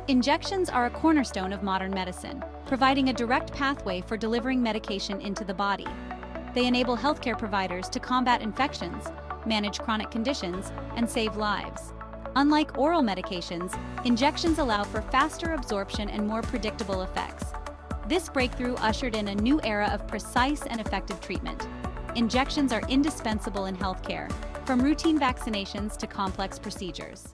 Injections are a cornerstone of modern medicine, providing a direct pathway for delivering medication into the body. They enable healthcare providers to combat infections, manage chronic conditions, and save lives. Unlike oral medications, injections allow for faster absorption and more predictable effects. This breakthrough ushered in a new era of precise and effective treatment. Injections are indispensable in healthcare, from routine vaccinations to complex procedures.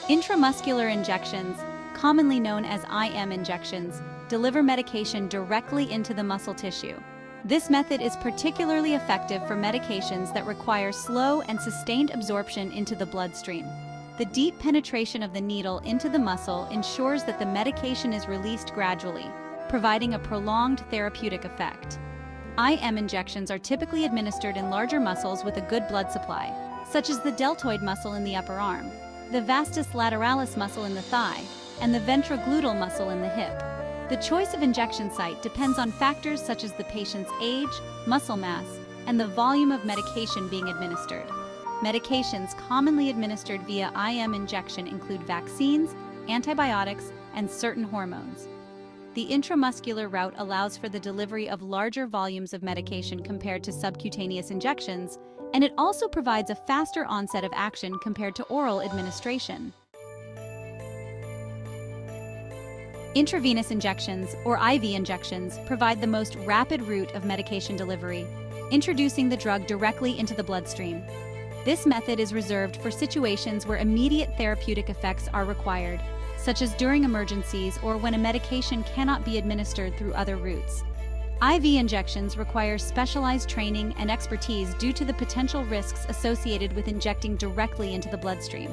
Intramuscular injections, commonly known as IM injections, deliver medication directly into the muscle tissue. This method is particularly effective for medications that require slow and sustained absorption into the bloodstream. The deep penetration of the needle into the muscle ensures that the medication is released gradually, providing a prolonged therapeutic effect. IM injections are typically administered in larger muscles with a good blood supply, such as the deltoid muscle in the upper arm, the vastus lateralis muscle in the thigh, and the ventrogluteal muscle in the hip. The choice of injection site depends on factors such as the patient's age, muscle mass, and the volume of medication being administered. Medications commonly administered via IM injection include vaccines, antibiotics, and certain hormones. The intramuscular route allows for the delivery of larger volumes of medication compared to subcutaneous injections, and it also provides a faster onset of action compared to oral administration. Intravenous injections, or IV injections, provide the most rapid route of medication delivery, introducing the drug directly into the bloodstream. This method is reserved for situations where immediate therapeutic effects are required, such as during emergencies or when a medication cannot be administered through other routes. IV injections require specialized training and expertise due to the potential risks associated with injecting directly into the bloodstream.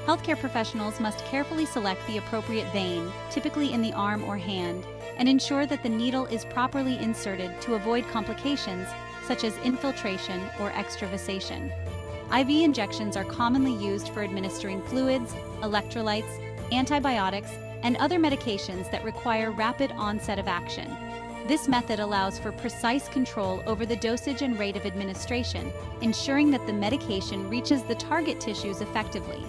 Healthcare professionals must carefully select the appropriate vein, typically in the arm or hand, and ensure that the needle is properly inserted to avoid complications such as infiltration or extravasation. IV injections are commonly used for administering fluids, electrolytes, antibiotics, and other medications that require rapid onset of action. This method allows for precise control over the dosage and rate of administration, ensuring that the medication reaches the target tissues effectively.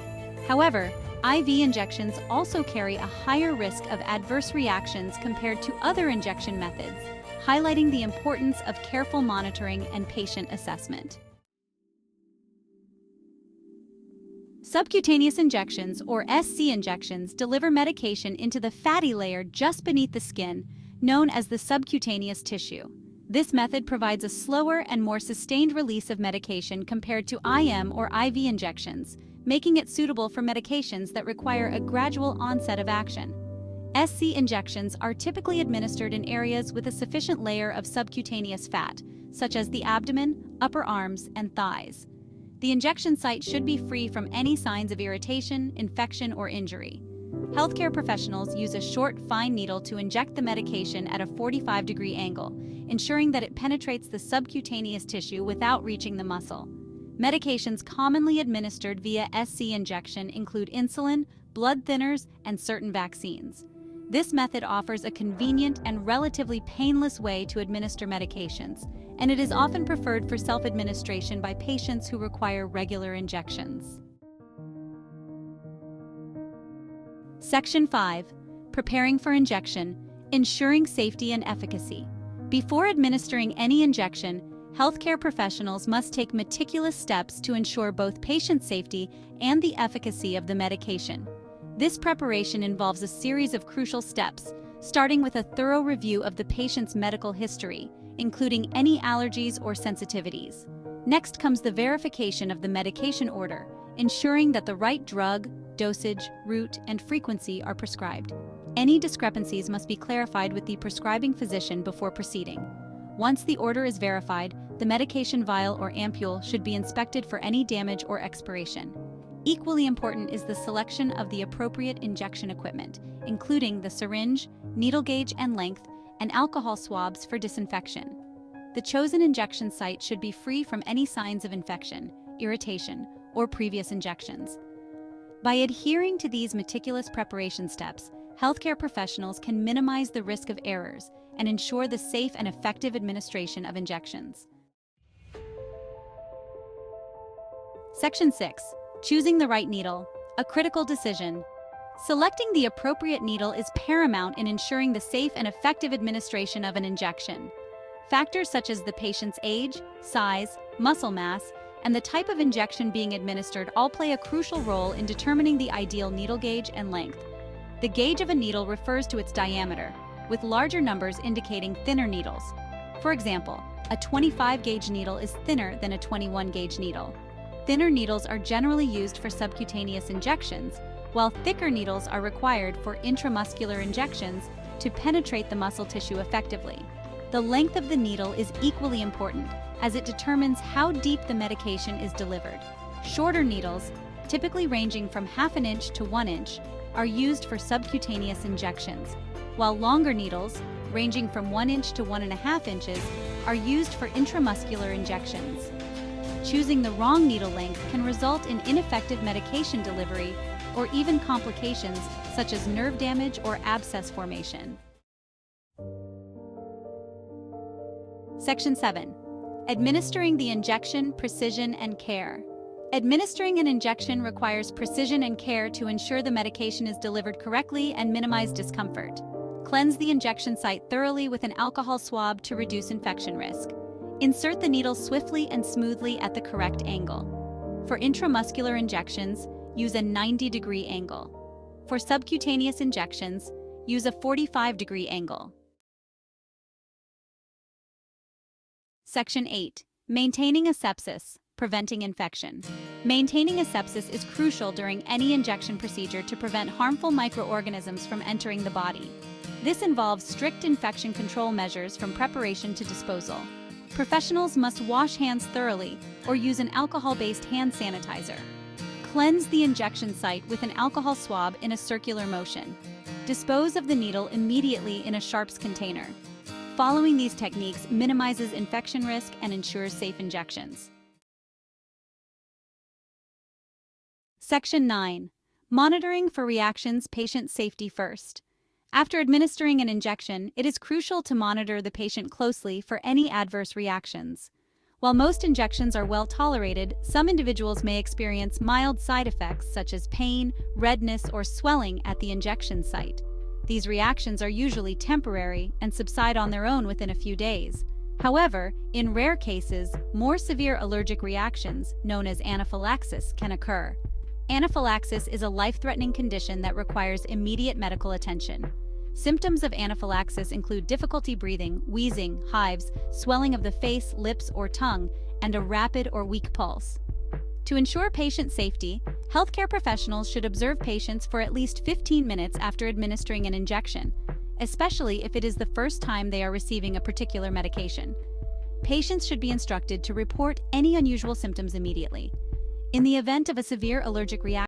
However, IV injections also carry a higher risk of adverse reactions compared to other injection methods, highlighting the importance of careful monitoring and patient assessment. Subcutaneous injections, or SC injections, deliver medication into the fatty layer just beneath the skin, known as the subcutaneous tissue. This method provides a slower and more sustained release of medication compared to IM or IV injections, making it suitable for medications that require a gradual onset of action. SC injections are typically administered in areas with a sufficient layer of subcutaneous fat, such as the abdomen, upper arms, and thighs. The injection site should be free from any signs of irritation, infection, or injury. Healthcare professionals use a short, fine needle to inject the medication at a 45-degree angle, ensuring that it penetrates the subcutaneous tissue without reaching the muscle. Medications commonly administered via SC injection include insulin, blood thinners, and certain vaccines. This method offers a convenient and relatively painless way to administer medications, and it is often preferred for self-administration by patients who require regular injections. Section 5. Preparing for injection, ensuring safety and efficacy. Before administering any injection, healthcare professionals must take meticulous steps to ensure both patient safety and the efficacy of the medication. This preparation involves a series of crucial steps, starting with a thorough review of the patient's medical history, including any allergies or sensitivities. Next comes the verification of the medication order, ensuring that the right drug, dosage, route, and frequency are prescribed. Any discrepancies must be clarified with the prescribing physician before proceeding. Once the order is verified, the medication vial or ampule should be inspected for any damage or expiration. Equally important is the selection of the appropriate injection equipment, including the syringe, needle gauge and length, and alcohol swabs for disinfection. The chosen injection site should be free from any signs of infection, irritation, or previous injections. By adhering to these meticulous preparation steps, healthcare professionals can minimize the risk of errors and ensure the safe and effective administration of injections. Section 6. Choosing the right needle, A critical decision. Selecting the appropriate needle is paramount in ensuring the safe and effective administration of an injection. Factors such as the patient's age, size, muscle mass, and the type of injection being administered all play a crucial role in determining the ideal needle gauge and length. The gauge of a needle refers to its diameter, with larger numbers indicating thinner needles. For example, a 25-gauge needle is thinner than a 21-gauge needle. Thinner needles are generally used for subcutaneous injections, while thicker needles are required for intramuscular injections to penetrate the muscle tissue effectively. The length of the needle is equally important, as it determines how deep the medication is delivered. Shorter needles, typically ranging from ½ inch to 1 inch, are used for subcutaneous injections, while longer needles, ranging from 1 inch to 1½ inches, are used for intramuscular injections. Choosing the wrong needle length can result in ineffective medication delivery or even complications such as nerve damage or abscess formation. Section 7. Administering the injection, precision, and care. Administering an injection requires precision and care to ensure the medication is delivered correctly and minimize discomfort. Cleanse the injection site thoroughly with an alcohol swab to reduce infection risk. Insert the needle swiftly and smoothly at the correct angle. For intramuscular injections, use a 90-degree angle. For subcutaneous injections, use a 45-degree angle. Section 8. Maintaining asepsis, preventing infection. Maintaining asepsis is crucial during any injection procedure to prevent harmful microorganisms from entering the body. This involves strict infection control measures from preparation to disposal. Professionals must wash hands thoroughly or use an alcohol-based hand sanitizer. Cleanse the injection site with an alcohol swab in a circular motion. Dispose of the needle immediately in a sharps container. Following these techniques minimizes infection risk and ensures safe injections. Section 9. Monitoring for reactions, patient safety first. After administering an injection, it is crucial to monitor the patient closely for any adverse reactions. While most injections are well tolerated, some individuals may experience mild side effects such as pain, redness, or swelling at the injection site. These reactions are usually temporary and subside on their own within a few days. However, in rare cases, more severe allergic reactions, known as anaphylaxis, can occur. Anaphylaxis is a life-threatening condition that requires immediate medical attention. Symptoms of anaphylaxis include difficulty breathing, wheezing, hives, swelling of the face, lips, or tongue, and a rapid or weak pulse. To ensure patient safety, healthcare professionals should observe patients for at least 15 minutes after administering an injection, especially if it is the first time they are receiving a particular medication. Patients should be instructed to report any unusual symptoms immediately. In the event of a severe allergic reaction,